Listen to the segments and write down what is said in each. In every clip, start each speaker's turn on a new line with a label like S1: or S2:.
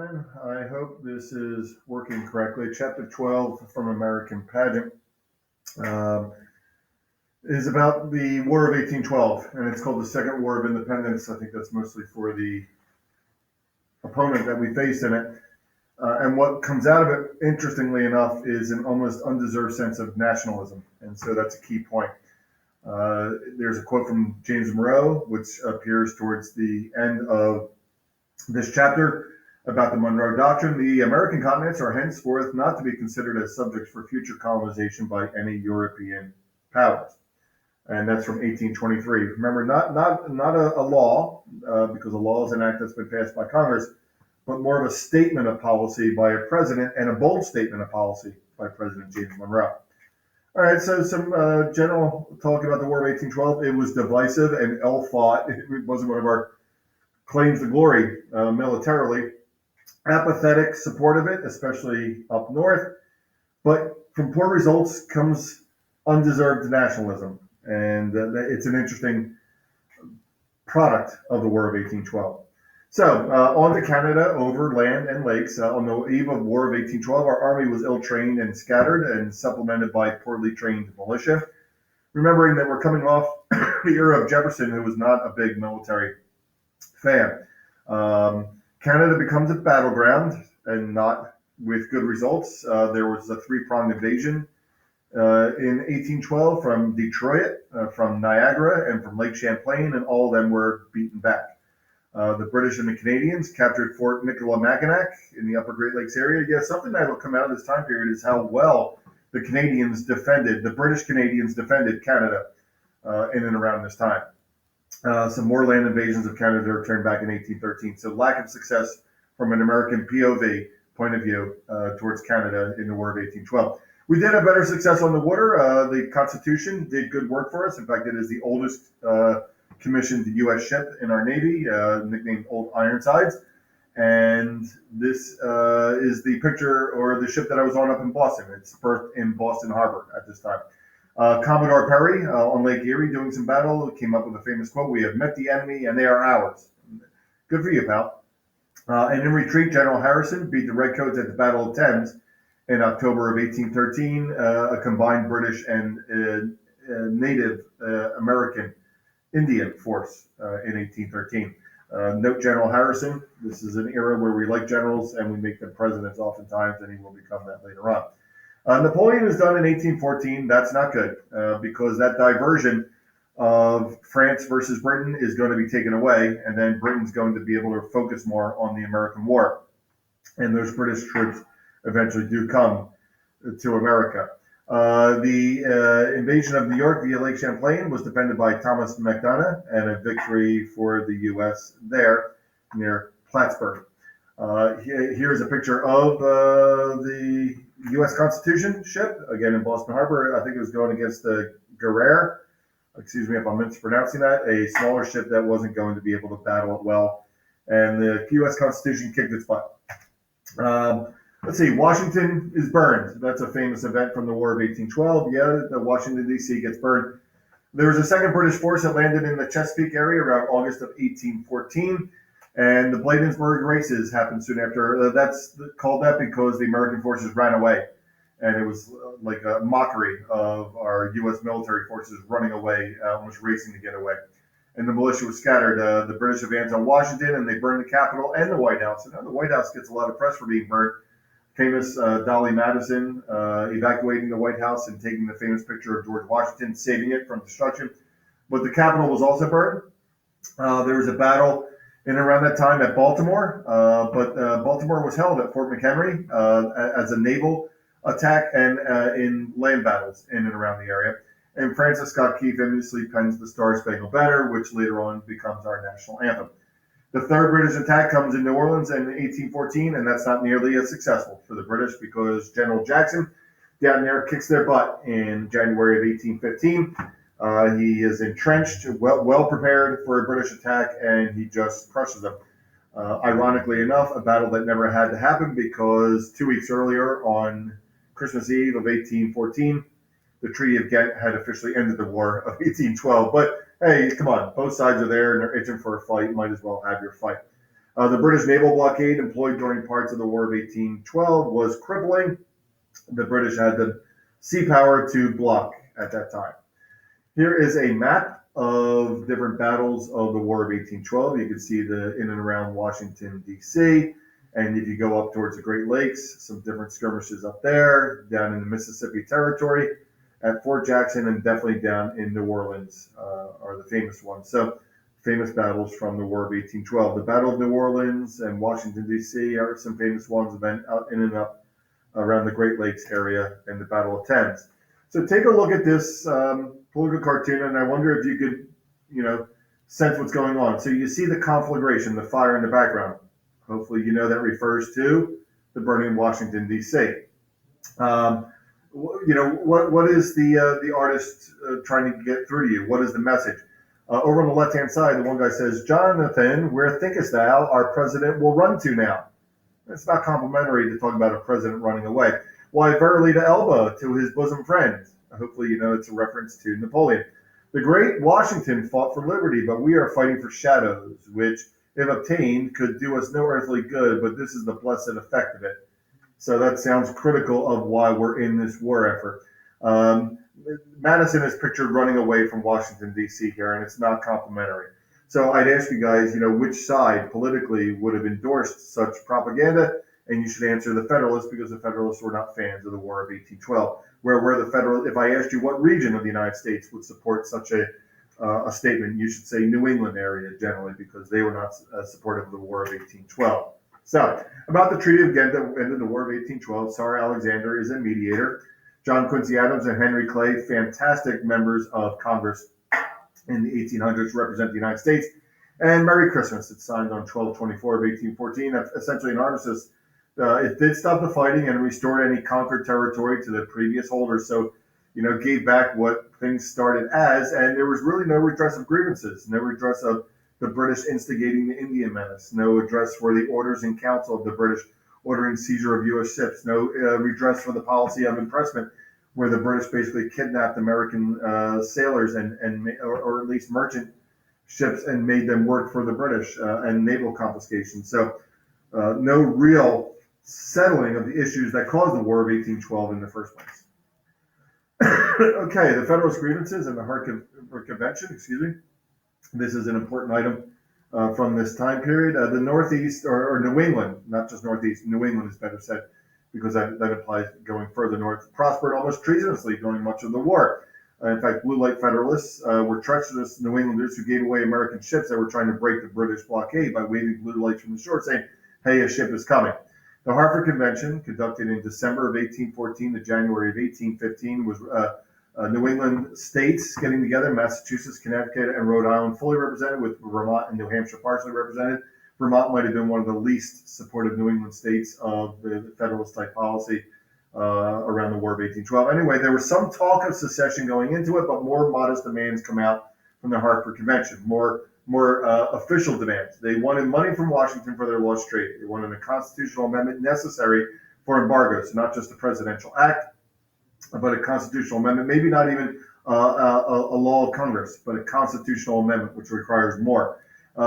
S1: gentlemen. I hope this is working correctly. Chapter 12 from American Pageant um, is about the War of 1812, and it's called the Second War of Independence. I think that's mostly for the opponent that we faced in it. And what comes out of it, interestingly enough, is an almost undeserved sense of nationalism. And so that's a key point. There's a quote from James Monroe, which appears towards the end of this chapter about the Monroe Doctrine. The American continents are henceforth not to be considered as subjects for future colonization by any European powers. And that's from 1823. Remember, not a law, because a law is an act that's been passed by Congress, but more of a statement of policy by a president, and a bold statement of policy by President James Monroe. All right, so some general talk about the War of 1812. It was divisive and ill-fought. It wasn't one of our claims to glory militarily. Apathetic support of it, especially up north. But from poor results comes undeserved nationalism. And it's an interesting product of the War of 1812. So, on to Canada, over land and lakes. On the eve of War of 1812, our army was ill-trained and scattered and supplemented by poorly trained militia. Remembering that we're coming off the era of Jefferson, who was not a big military fan. Canada becomes a battleground, and not with good results. There was a three-pronged invasion in 1812 from Detroit, from Niagara, and from Lake Champlain, and all of them were beaten back. The British and the Canadians captured Fort Michilimackinac in the Upper Great Lakes area. Yeah, something that will come out of this time period is how well the British Canadians defended Canada in and around this time. Some more land invasions of Canada returned back in 1813. So lack of success from an American POV point of view towards Canada in the War of 1812. We did have better success on the water. The Constitution did good work for us. In fact, it is the oldest commissioned U.S. ship in our Navy, nicknamed Old Ironsides. And this is the picture or the ship that I was on up in Boston. It's berthed in Boston Harbor at this time. Commodore Perry on Lake Erie doing some battle came up with a famous quote: "We have met the enemy and they are ours." Good for you, pal. And in retreat, General Harrison beat the Redcoats at the Battle of Thames in October of 1813, a combined British and Native American Indian force in 1813. Note General Harrison. This is an era where we like generals and we make them presidents oftentimes, and he will become that later on. Napoleon is done in 1814. That's not good because that diversion of France versus Britain is going to be taken away, and then Britain's going to be able to focus more on the American war. And those British troops eventually do come to America. The invasion of New York via Lake Champlain was defended by Thomas MacDonough, and a victory for the U.S. there near Plattsburgh. Here's a picture of the U.S. Constitution ship, again in Boston Harbor. I think it was going against the Guerriere. Excuse me if I'm mispronouncing that. A smaller ship that wasn't going to be able to battle it well. And the U.S. Constitution kicked its butt. Let's see, Washington is burned. That's a famous event from the War of 1812. Yeah, the Washington, D.C. gets burned. There was a second British force that landed in the Chesapeake area around August of 1814. And the Bladensburg races happened soon after. That's called that because the American forces ran away. And it was like a mockery of our U.S. military forces running away, almost racing to get away. And the militia was scattered. The British advanced on Washington, and they burned the Capitol and the White House. And the White House gets a lot of press for being burned. Famous Dolly Madison evacuating the White House and taking the famous picture of George Washington, saving it from destruction. But the Capitol was also burned. There was a battle in and around that time at Baltimore, but Baltimore was held at Fort McHenry as a naval attack and in land battles in and around the area. And Francis Scott Key famously pens the Star-Spangled Banner, which later on becomes our national anthem. The third British attack comes in New Orleans in 1814, and that's not nearly as successful for the British because General Jackson down there kicks their butt in January of 1815. He is entrenched, well prepared for a British attack, and he just crushes them. Ironically enough, a battle that never had to happen because 2 weeks earlier, on Christmas Eve of 1814, the Treaty of Ghent had officially ended the War of 1812. But hey, come on, both sides are there and they're itching for a fight. Might as well have your fight. The British naval blockade employed during parts of the War of 1812 was crippling. The British had the sea power to block at that time. Here is a map of different battles of the War of 1812. You can see the in and around Washington, D.C., and if you go up towards the Great Lakes, some different skirmishes up there, down in the Mississippi Territory, at Fort Jackson, and definitely down in New Orleans are the famous ones. So, famous battles from the War of 1812. The Battle of New Orleans and Washington, D.C. are some famous ones, and then out in and up around the Great Lakes area and the Battle of Thames. So take a look at this political cartoon, and I wonder if you could, sense what's going on. So you see the conflagration, the fire in the background. Hopefully you know that refers to the burning of Washington, D.C. What is the artist trying to get through to you? What is the message? Over on the left-hand side, the one guy says, "Jonathan, where thinkest thou our president will run to now?" It's not complimentary to talk about a president running away. "Why, verily to Elba, to his bosom friend." Hopefully you know it's a reference to Napoleon. "The great Washington fought for liberty, but we are fighting for shadows, which, if obtained, could do us no earthly good, but this is the blessed effect of it." So that sounds critical of why we're in this war effort. Madison is pictured running away from Washington, D.C. here, and it's not complimentary. So I'd ask you guys, which side politically would have endorsed such propaganda, and you should answer the Federalists, because the Federalists were not fans of the War of 1812. Where the Federalists, if I asked you what region of the United States would support such a statement, you should say New England area generally, because they were not supportive of the War of 1812. So, about the Treaty of Ghent that ended the War of 1812, Tsar Alexander is a mediator. John Quincy Adams and Henry Clay, fantastic members of Congress in the 1800s, represent the United States. And Merry Christmas. It's signed on 12/24 of 1814. Essentially an armistice. It did stop the fighting and restored any conquered territory to the previous holders. So, gave back what things started as, and there was really no redress of grievances, no redress of the British instigating the Indian menace, no redress for the orders in council of the British ordering seizure of U.S. ships, no redress for the policy of impressment, where the British basically kidnapped American sailors or at least merchant ships and made them work for the British, and naval confiscation. So no real settling of the issues that caused the War of 1812 in the first place. Okay, the Federalist grievances and the Hartford Convention, This is an important item from this time period. The Northeast, or New England, not just Northeast, New England is better said, because that implies going further north, prospered almost treasonously during much of the war. In fact, Blue Light Federalists were treacherous New Englanders who gave away American ships that were trying to break the British blockade by waving blue lights from the shore saying, "Hey, a ship is coming." The Hartford Convention, conducted in December of 1814 to January of 1815, was New England states getting together, Massachusetts, Connecticut, and Rhode Island fully represented, with Vermont and New Hampshire partially represented. Vermont might have been one of the least supportive New England states of the Federalist type policy around the War of 1812. Anyway, there was some talk of secession going into it, but more modest demands come out from the Hartford Convention, more official demands. They wanted money from Washington for their lost trade. They wanted a constitutional amendment necessary for embargoes, not just a presidential act, but a constitutional amendment, maybe not even a law of Congress, but a constitutional amendment, which requires more.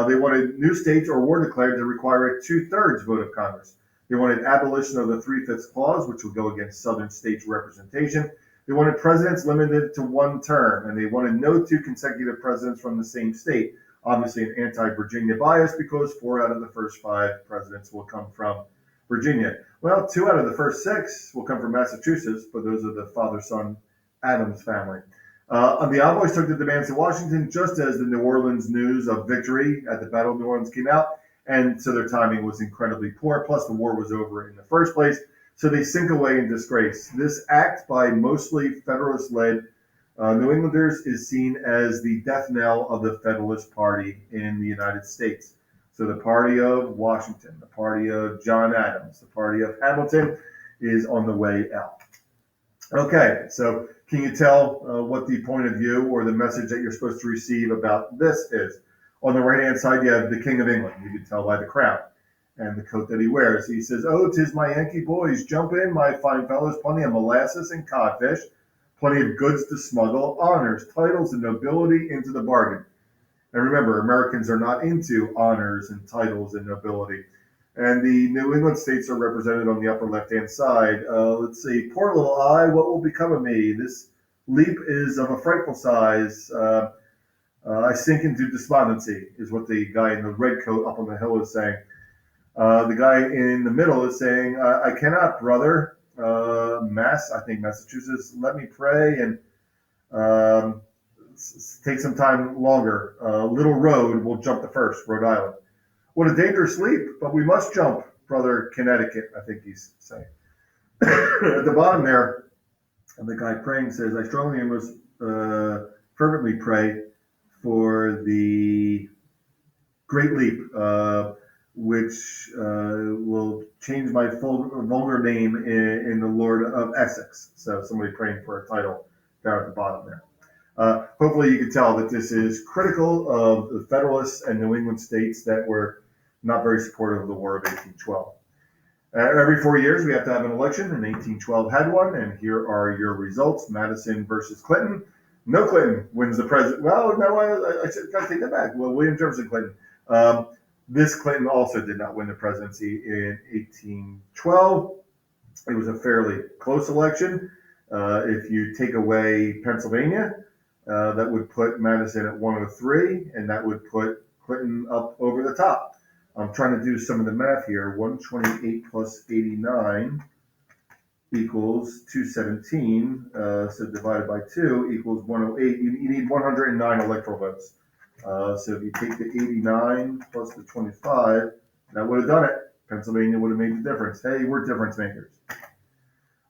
S1: They wanted new states or war declared to require a 2/3 vote of Congress. They wanted abolition of the 3/5 clause, which would go against Southern states' representation. They wanted presidents limited to one term, and they wanted no two consecutive presidents from the same state. Obviously, an anti-Virginia bias, because 4 out of the first 5 presidents will come from Virginia. Well, 2 out of the first 6 will come from Massachusetts, but those are the father-son Adams family. The envoys took the demands to Washington just as the New Orleans news of victory at the Battle of New Orleans came out, and so their timing was incredibly poor, plus the war was over in the first place, so they sink away in disgrace. This act by mostly Federalist-led New Englanders is seen as the death knell of the Federalist Party in the United States. So the party of Washington, the party of John Adams, the party of Hamilton is on the way out. Okay, so can you tell what the point of view or the message that you're supposed to receive about this is? On the right-hand side, you have the King of England. You can tell by the crown and the coat that he wears. He says, "Oh, 'tis my Yankee boys, jump in, my fine fellows, plenty of molasses and codfish, plenty of goods to smuggle, honors, titles, and nobility into the bargain." And remember, Americans are not into honors and titles and nobility. And the New England states are represented on the upper left-hand side. Let's see, poor little I, what will become of me? This leap is of a frightful size. I sink into despondency, is what the guy in the red coat up on the hill is saying. The guy in the middle is saying, I cannot, brother. I think Massachusetts, let me pray and um, take some time longer. Little Road will jump the first, Rhode Island. What a dangerous leap, but we must jump, brother Connecticut, I think he's saying. At the bottom there, the guy praying says, I strongly and most fervently pray for the great leap, which will change my vulgar name in the Lord of Essex. So somebody praying for a title down at the bottom there. Hopefully you can tell that this is critical of the Federalists and New England states that were not very supportive of the War of 1812. Every 4 years we have to have an election, and 1812 had one, and here are your results. Madison versus Clinton. No Clinton wins the president. Well, no, I got to take that back. Well, William Jefferson Clinton. This Clinton also did not win the presidency in 1812. It was a fairly close election. If you take away Pennsylvania, that would put Madison at 103, and that would put Clinton up over the top. I'm trying to do some of the math here. 128 plus 89 equals 217. So divided by 2 equals 108. You need 109 electoral votes. So if you take the 89 plus the 25, that would have done it. Pennsylvania would have made the difference. Hey, we're difference makers.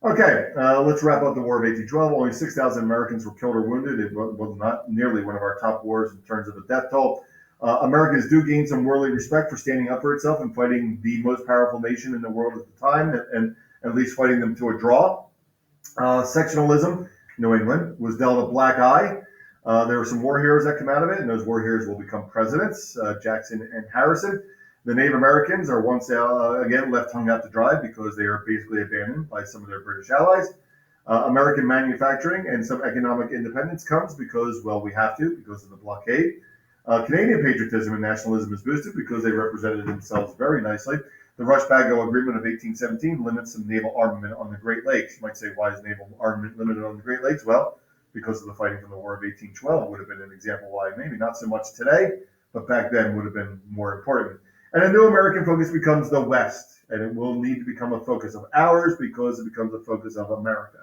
S1: Okay, let's wrap up the War of 1812. Only 6,000 Americans were killed or wounded. It was not nearly one of our top wars in terms of the death toll. Americans do gain some worldly respect for standing up for itself and fighting the most powerful nation in the world at the time, and at least fighting them to a draw. Sectionalism, New England, was dealt a black eye. There were some war heroes that come out of it, and those war heroes will become presidents, Jackson and Harrison. The Native Americans are once again left hung out to dry because they are basically abandoned by some of their British allies. American manufacturing and some economic independence comes because, well, we have to, because of the blockade. Canadian patriotism and nationalism is boosted because they represented themselves very nicely. The Rush-Bagot Agreement of 1817 limits some naval armament on the Great Lakes. You might say, why is naval armament limited on the Great Lakes? Well, because of the fighting from the War of 1812 would have been an example why. Maybe not so much today, but back then would have been more important. And a new American focus becomes the West, and it will need to become a focus of ours because it becomes a focus of America.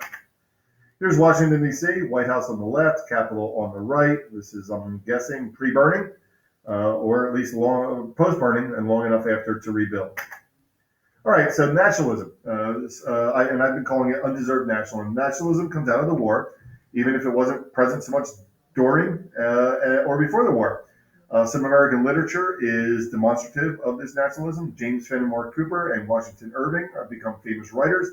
S1: Here's Washington, D.C., White House on the left, Capitol on the right. This is, I'm guessing, pre-burning, or at least post-burning and long enough after to rebuild. All right, so nationalism, and I've been calling it undeserved nationalism. Nationalism comes out of the war, even if it wasn't present so much during or before the war. Some American literature is demonstrative of this nationalism. James Fenimore Cooper and Washington Irving have become famous writers.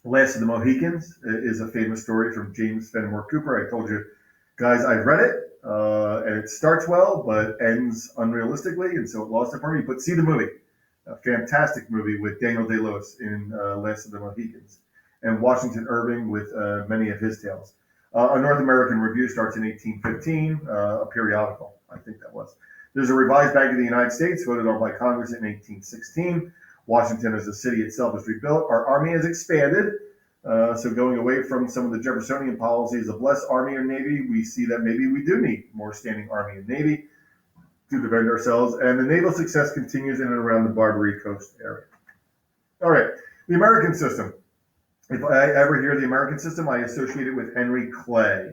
S1: Last of the Mohicans is a famous story from James Fenimore Cooper. I told you, guys, I've read it, and it starts well, but ends unrealistically, and so it lost it for me. But see the movie. A fantastic movie with Daniel Day-Lewis in Last of the Mohicans, and Washington Irving with many of his tales. A North American Review starts in 1815, a periodical, I think that was. There's a revised Bank of the United States voted on by Congress in 1816. Washington as a city itself is rebuilt. Our army has expanded. So going away from some of the Jeffersonian policies of less army or navy, we see that maybe we do need more standing army and navy to defend ourselves. And the naval success continues in and around the Barbary Coast area. All right, the American system. If I ever hear the American system, I associate it with Henry Clay.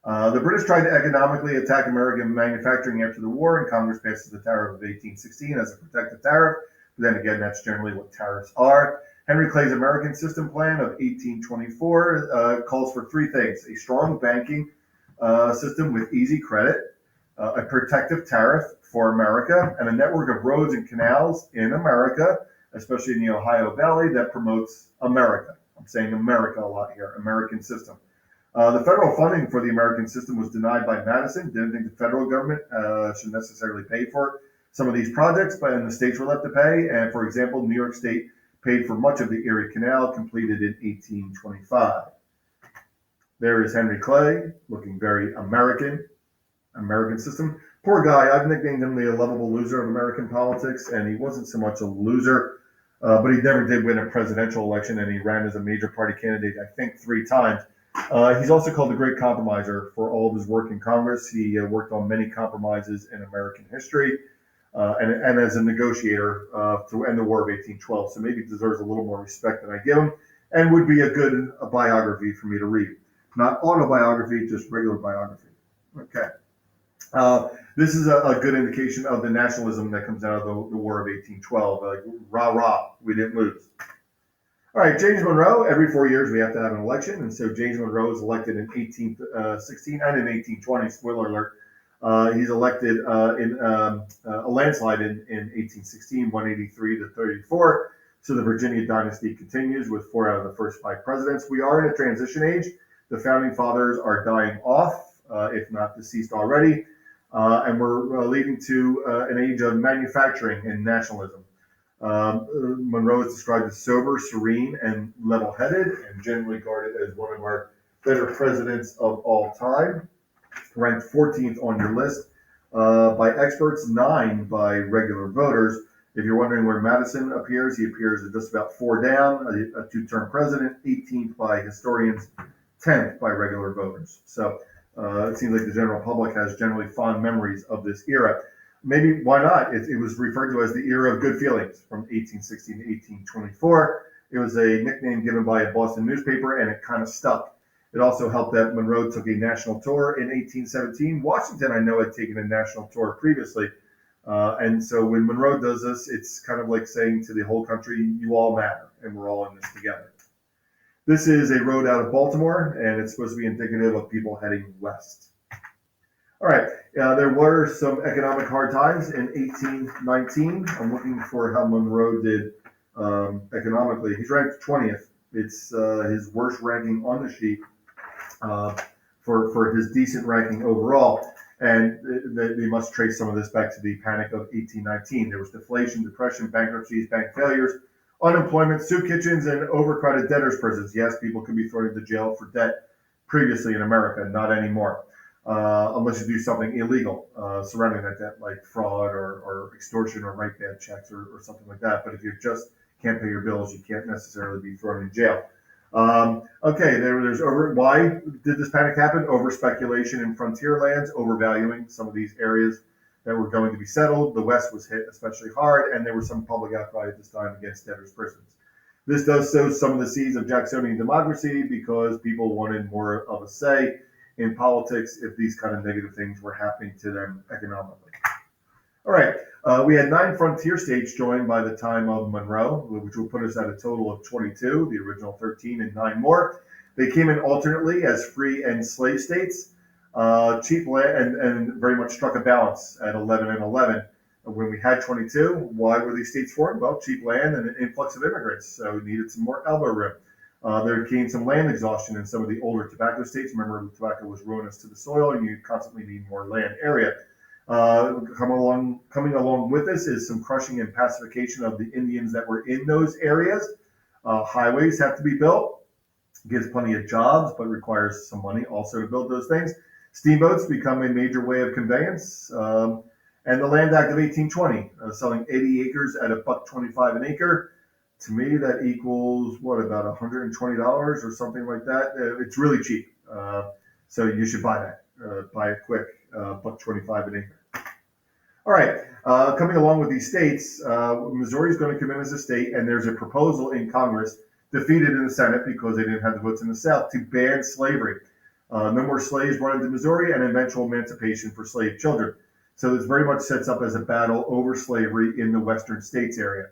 S1: The British tried to economically attack American manufacturing after the war, and Congress passes the tariff of 1816 as a protective tariff. But then again, that's generally what tariffs are. Henry Clay's American System Plan of 1824 calls for three things: a strong banking system with easy credit, a protective tariff for America, and a network of roads and canals in America, especially in the Ohio Valley, that promotes America. I'm saying America a lot here, American system. The federal funding for the American system was denied by Madison. Didn't think the federal government should necessarily pay for some of these projects, but the states were left to pay. And for example, New York State paid for much of the Erie Canal, completed in 1825. There is Henry Clay, looking very American. American system. Poor guy. I've nicknamed him the lovable loser of American politics, and he wasn't so much a loser, but he never did win a presidential election, and he ran as a major party candidate, I think, 3 times. He's also called the Great Compromiser for all of his work in Congress. He worked on many compromises in American history, and as a negotiator to end the War of 1812. So maybe he deserves a little more respect than I give him, and would be a good biography for me to read. Not autobiography, just regular biography. Okay. This is a good indication of the nationalism that comes out of the War of 1812. Like, rah, rah, we didn't lose. All right, James Monroe. Every 4 years we have to have an election, and so James Monroe is elected in 1816 and in 1820. Spoiler alert. He's elected in a landslide in 1816, 183 to 34. So the Virginia dynasty continues with 4 out of the first 5 presidents. We are in a transition age. The founding fathers are dying off, if not deceased already, and we're leading to an age of manufacturing and nationalism. Monroe is described as sober, serene, and level-headed, and generally regarded as one of our better presidents of all time. Ranked 14th on your list by experts, 9 by regular voters. If you're wondering where Madison appears, he appears at just about 4 down, a 2-term president, 18th by historians, 10th by regular voters. So it seems like the general public has generally fond memories of this era. Maybe why not? It was referred to as the era of good feelings from 1816 to 1824. It was a nickname given by a Boston newspaper, and it kind of stuck. It also helped that Monroe took a national tour in 1817. Washington, I know, had taken a national tour previously. And so when Monroe does this, it's kind of like saying to the whole country, you all matter, and we're all in this together. This is a road out of Baltimore, and it's supposed to be indicative of people heading west. All right, there were some economic hard times in 1819. I'm looking for how Monroe did economically. He's ranked 20th. It's his worst ranking on the sheet for his decent ranking overall. And they must trace some of this back to the Panic of 1819. There was deflation, depression, bankruptcies, bank failures, unemployment, soup kitchens, and overcrowded debtors' prisons. Yes, people could be thrown into jail for debt previously in America, not anymore. Unless you do something illegal surrounding that debt, like fraud or extortion or write bad checks or something like that. But if you just can't pay your bills, you can't necessarily be thrown in jail. Okay, there's why did this panic happen? Over speculation in frontier lands, overvaluing some of these areas that were going to be settled. The West was hit especially hard, and there was some public outcry at this time against debtors' prisons. This does sow some of the seeds of Jacksonian democracy because people wanted more of a say in politics if these kind of negative things were happening to them economically. All right, we had 9 frontier states joined by the time of Monroe, which will put us at a total of 22, the original 13 and 9 more. They came in alternately as free and slave states, cheap land, and very much struck a balance at 11 and 11. When we had 22, why were these states formed? Well, cheap land and an influx of immigrants, so we needed some more elbow room. There came some land exhaustion in some of the older tobacco states. Remember, tobacco was ruinous to the soil, and you constantly need more land area. Coming along with this is some crushing and pacification of the Indians that were in those areas. Highways have to be built. Gives plenty of jobs, but requires some money also to build those things. Steamboats become a major way of conveyance. And the Land Act of 1820, selling 80 acres at $1.25 an acre. To me, that equals, about $120 or something like that. It's really cheap. So you should buy that. Buy it quick, $1.25 an acre. All right, coming along with these states, Missouri is going to come in as a state, and there's a proposal in Congress, defeated in the Senate because they didn't have the votes in the South, to ban slavery. No more slaves brought into Missouri, and eventual emancipation for slave children. So this very much sets up as a battle over slavery in the western states area.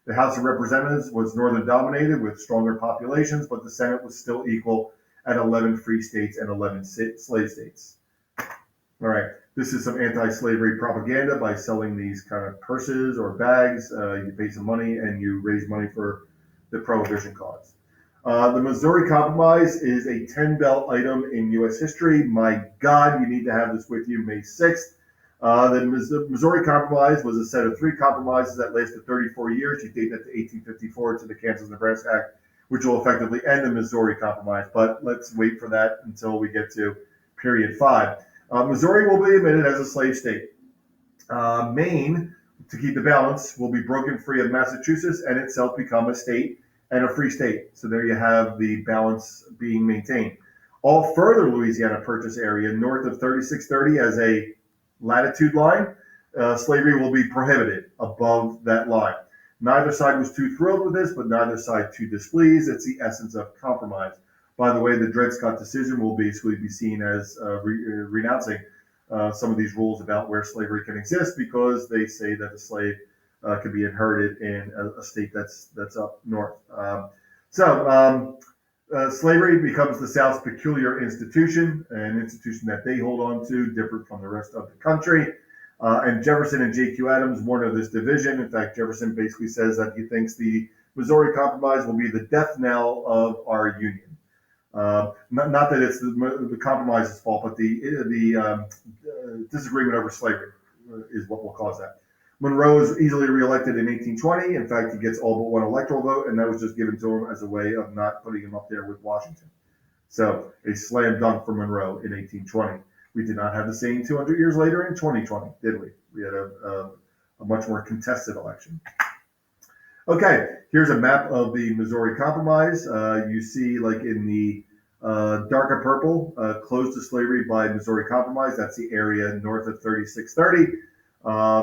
S1: The House of Representatives was northern dominated with stronger populations, but the Senate was still equal at 11 free states and 11 slave states. All right, this is some anti-slavery propaganda by selling these kind of purses or bags. You pay some money and you raise money for the prohibition cause. The Missouri Compromise is a 10-bell item in U.S. history. My God, you need to have this with you May 6th. The Missouri Compromise was a set of 3 compromises that lasted 34 years. You date that to 1854 to the Kansas-Nebraska Act, which will effectively end the Missouri Compromise. But let's wait for that until we get to period 5. Missouri will be admitted as a slave state. Maine, to keep the balance, will be broken free of Massachusetts and itself become a state and a free state. So there you have the balance being maintained. All further Louisiana Purchase area north of 3630 as a latitude line, slavery will be prohibited above that line. Neither side was too thrilled with this, but neither side too displeased. It's the essence of compromise. By the way, the Dred Scott decision will basically be seen as renouncing some of these rules about where slavery can exist because they say that a slave can be inherited in a state that's up north. Slavery becomes the South's peculiar institution, an institution that they hold on to, different from the rest of the country. And Jefferson and J.Q. Adams warn of this division. In fact, Jefferson basically says that he thinks the Missouri Compromise will be the death knell of our Union. Not that it's the compromise's fault, but the disagreement over slavery is what will cause that. Monroe is easily reelected in 1820. In fact, he gets all but one electoral vote, and that was just given to him as a way of not putting him up there with Washington. So a slam dunk for Monroe in 1820. We did not have the same 200 years later in 2020, did we? We had a much more contested election. Okay, here's a map of the Missouri Compromise. You see, like in the darker purple, closed to slavery by Missouri Compromise. That's the area north of 3630.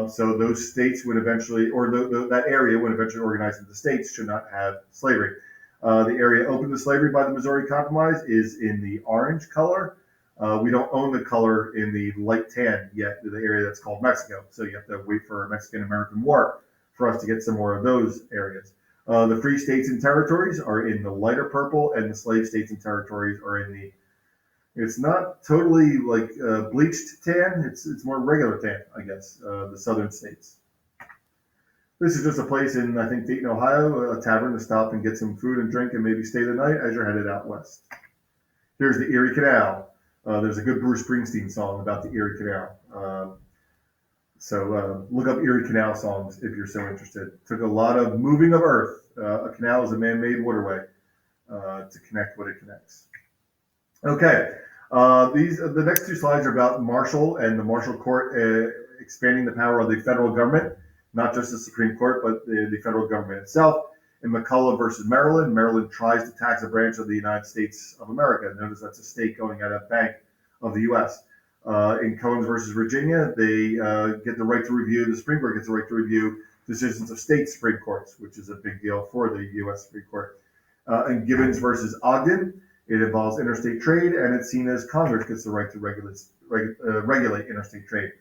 S1: So those states would eventually, or that area would eventually organize into states, should not have slavery. The area open to slavery by the Missouri Compromise is in the orange color. We don't own the color in the light tan yet, the area that's called Mexico. So you have to wait for a Mexican-American War for us to get some more of those areas. The free states and territories are in the lighter purple, and the slave states and territories are in the, it's not totally like bleached tan, it's more regular tan, I guess, the southern states. This is just a place in, I think, Dayton, Ohio, a tavern to stop and get some food and drink and maybe stay the night as you're headed out west. Here's the Erie Canal. There's a good Bruce Springsteen song about the Erie Canal. So look up Erie Canal songs if you're so interested. Took a lot of moving of earth. A canal is a man-made waterway to connect what it connects. Okay, the next two slides are about Marshall and the Marshall Court expanding the power of the federal government, not just the Supreme Court, but the federal government itself. In McCulloch versus Maryland, Maryland tries to tax a branch of the United States of America. Notice that's a state going at a bank of the U.S. In Cohen versus Virginia, they get the right to review, the Supreme Court gets the right to review decisions of state Supreme Courts, which is a big deal for the U.S. Supreme Court. In Gibbons versus Ogden, it involves interstate trade, and it's seen as Congress gets the right to regulate interstate trade.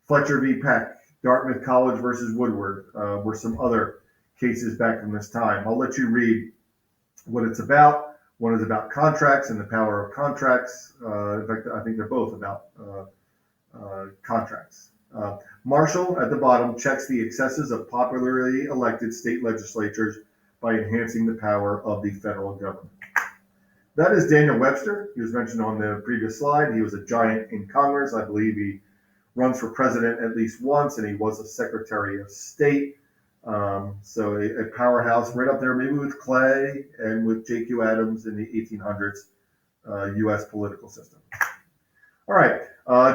S1: Fletcher v. Peck, Dartmouth College versus Woodward were some other cases back from this time. I'll let you read what it's about. One is about contracts and the power of contracts. In fact, I think they're both about contracts. Marshall, at the bottom, checks the excesses of popularly elected state legislatures by enhancing the power of the federal government. That is Daniel Webster. He was mentioned on the previous slide. He was a giant in Congress. I believe he runs for president at least once, and he was a Secretary of State. So a powerhouse right up there, maybe with Clay and with J.Q. Adams in the 1800s U.S. political system. All right,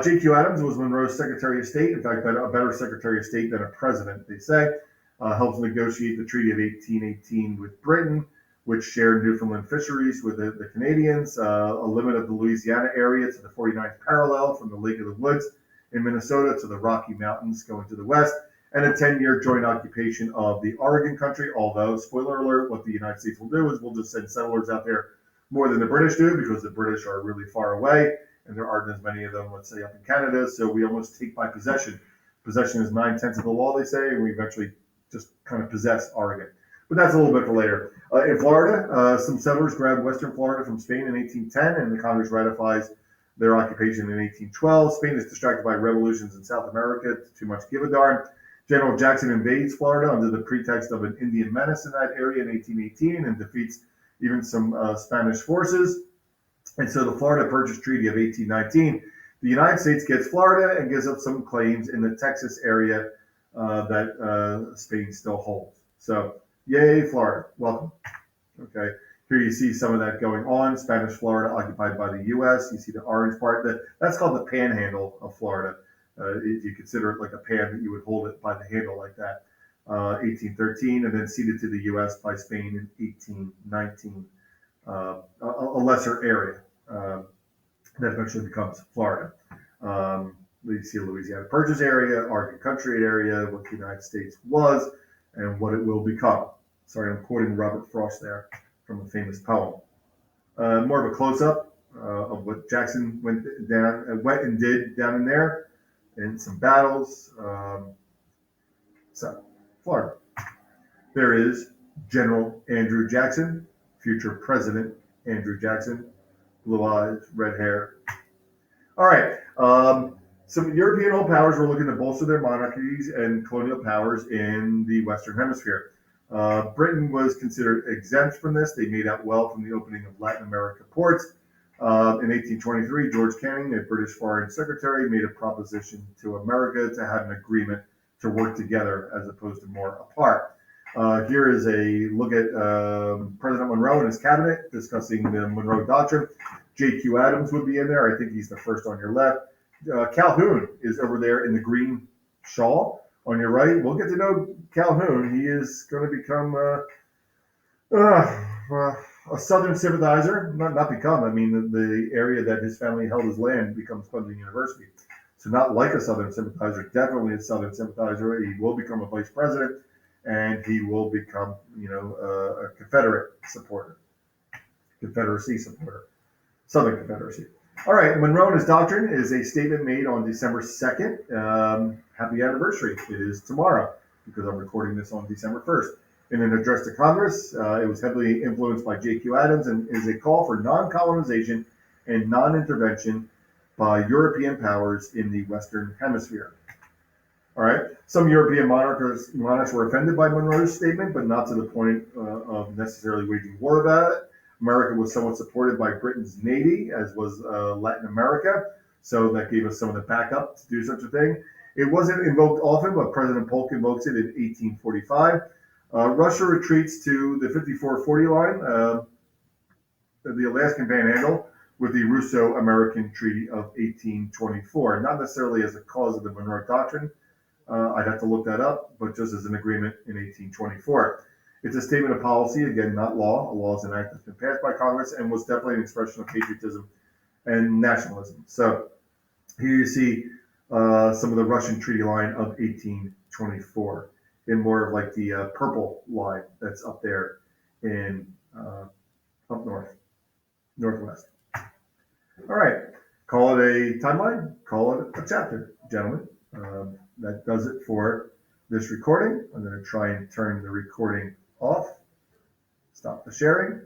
S1: J.Q. Adams was Monroe's Secretary of State. In fact, a better Secretary of State than a president, they say. Helped negotiate the Treaty of 1818 with Britain, which shared Newfoundland fisheries with the Canadians, a limit of the Louisiana area to the 49th parallel from the Lake of the Woods in Minnesota to the Rocky Mountains going to the west, and a 10-year joint occupation of the Oregon country, although, spoiler alert, what the United States will do is we'll just send settlers out there more than the British do, because the British are really far away, and there aren't as many of them, let's say, up in Canada, so we almost take by possession. Possession is 9/10 of the law, they say, and we eventually just kind of possess Oregon. But that's a little bit for later. In Florida, some settlers grabbed Western Florida from Spain in 1810, and the Congress ratifies their occupation in 1812. Spain is distracted by revolutions in South America, too much give a darn. General Jackson invades Florida under the pretext of an Indian menace in that area in 1818 and defeats even some Spanish forces. And so the Florida Purchase Treaty of 1819, the United States gets Florida and gives up some claims in the Texas area that Spain still holds. So, yay, Florida. Welcome. Okay. Here you see some of that going on. Spanish Florida occupied by the U.S. You see the orange part. That's called the panhandle of Florida. If you consider it like a pan, that you would hold it by the handle like that. 1813, and then ceded to the U.S. by Spain in 1819. A lesser area that eventually becomes Florida. You see the Louisiana Purchase area, Oregon Country area, what the United States was, and what it will become. Sorry, I'm quoting Robert Frost there from a famous poem. More of a close-up of what Jackson went and did down in there, in some battles. So, Florida. There is General Andrew Jackson, future President Andrew Jackson, blue eyes, red hair. All right. Some European old powers were looking to bolster their monarchies and colonial powers in the Western Hemisphere. Britain was considered exempt from this. They made out well from the opening of Latin America ports. In 1823, George Canning, a British foreign secretary, made a proposition to America to have an agreement to work together as opposed to more apart. Here is a look at President Monroe and his cabinet discussing the Monroe Doctrine. J.Q. Adams would be in there. I think he's the first on your left. Calhoun is over there in the green shawl on your right. We'll get to know Calhoun. He is going to become a Southern sympathizer. Not become. I mean, the area that his family held his land becomes Clemson University. So not like a Southern sympathizer, definitely a Southern sympathizer. He will become a vice president, and he will become, a Confederate supporter, Confederacy supporter, Southern Confederacy. All right, Monroe and his doctrine is a statement made on December 2nd. Happy anniversary. It is tomorrow because I'm recording this on December 1st. In an address to Congress, it was heavily influenced by J.Q. Adams and is a call for non-colonization and non-intervention by European powers in the Western Hemisphere. All right. Some European monarchs were offended by Monroe's statement, but not to the point of necessarily waging war about it. America was somewhat supported by Britain's Navy, as was Latin America, so that gave us some of the backup to do such a thing. It wasn't invoked often, but President Polk invokes it in 1845. Russia retreats to the 5440 line, the Alaskan Panhandle, with the Russo-American Treaty of 1824. Not necessarily as a cause of the Monroe Doctrine. I'd have to look that up, but just as an agreement in 1824. It's a statement of policy, again, not law. A law is an act that's been passed by Congress and was definitely an expression of patriotism and nationalism. So here you see some of the Russian treaty line of 1824 in more of like the purple line that's up there in up northwest. All right, call it a timeline, call it a chapter, gentlemen. That does it for this recording. I'm going to try and turn the recording off, stop the sharing.